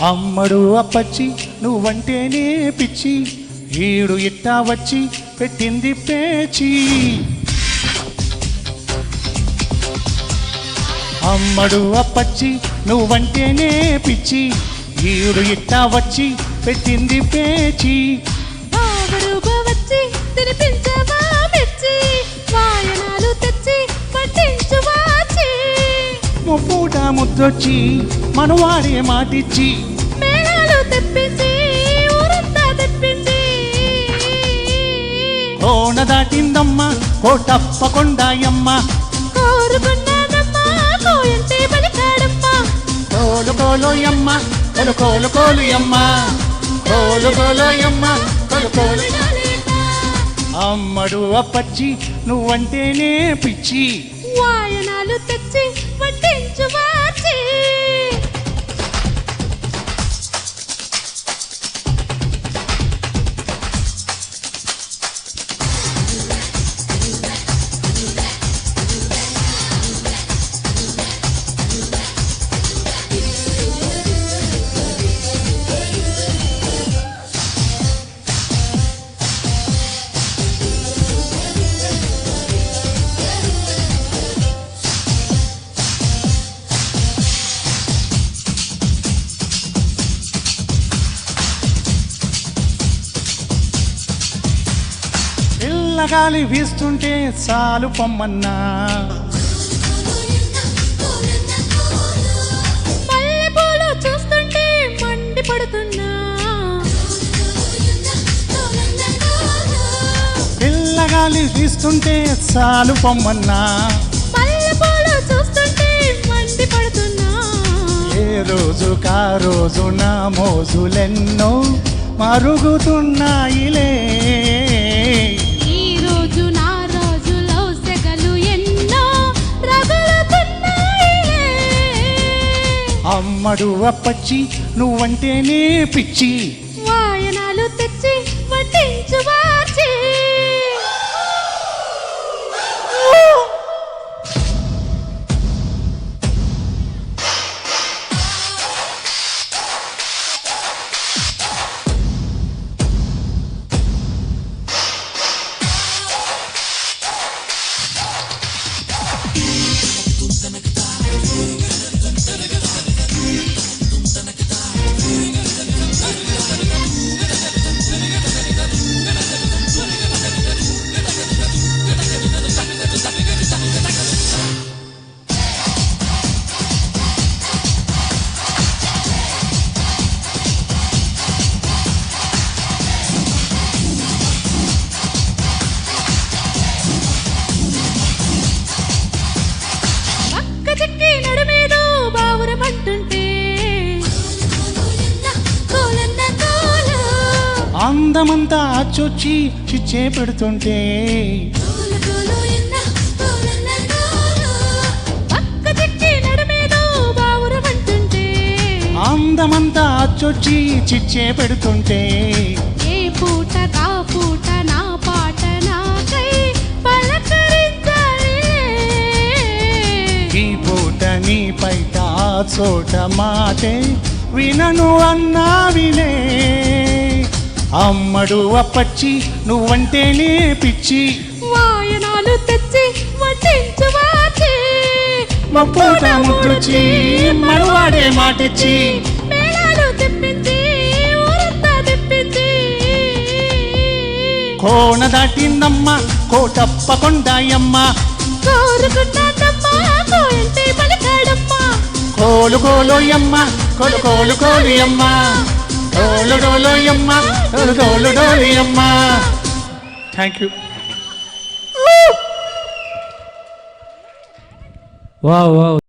అమ్మడు అప్పచ్చి నువ్వంటేనే పిచ్చి, ఈడు ఇట్టా వచ్చి పెట్టింది పేచి. అమ్మడు అప్పచ్చి నువ్వంటేనే పిచ్చి, ఈడు ఇట్టా వచ్చి పెట్టింది పేచి. పూట ముద్దొచ్చి మనవాడే మాటిచ్చి మేళాలు తెప్పించి ఊరంతా తెప్పించి. కోన దాటిందమ్మ కోటప్పకొండాయమ్మ, కోరుకున్నానమ్మా కోయంటే పలికాడమ్మ. కోలు కోలోయమ్మ కొలు కోలు కోలుయమ్మ, కోలు కోలోయమ్మ కొలు కోలు. అమ్మడు అప్పచ్చి నువ్వంటేనే పిచ్చి, వాయనాలు తెచ్చి వడ్డించు వాచి. గాలి వీస్తుంటే చాలు పొమ్మన్నా, మల్లెపూలు చూస్తుంటే మండి పడుతున్నా. పిల్లగాలి వీస్తుంటే చాలు పొమ్మన్నా, మల్లెపూలు చూస్తుంటే మండి పడుతున్నా. ఏ రోజు కా రోజు నా మోజులెన్నో మరుగుతున్నాయిలే. అమ్మడు అప్పచ్చి నువ్వంటేనే పిచ్చి, వాయనాలు తెచ్చి వడ్డించు వాచి. అందమంతా అచ్చొచ్చి చిచ్చే పెడుతుంటే, అందమంతా అచ్చొచ్చి చిచ్చే పెడుతుంటే. ఏ పూట కా పూట నా పాట నాకై పలకరించాలి. ఈ పూట నీ పైట ఆ చోట మాటే వినను అన్నా వినే. అమ్మడు అప్పచ్చి నువ్వంటేనే పిచ్చి, వాయనాలు తెచ్చి వడ్డించు వాచి. పూట ముద్దొచ్చి మనవాడే మాటిచ్చి మేళాలు తెప్పించి ఊరంతా తెప్పించి. కోన దాటిందమ్మ కోటప్పకొండాయమ్మ, కోరుకున్నానమ్మా కోయంటే పలికాడమ్మ. కోలు కోలోయమ్మ కొలు కోలు కోలియమ్మ, డోలు డోలోయమ్మ డోలు డోలు డోలియమ్మ. Thank you. Wow wow.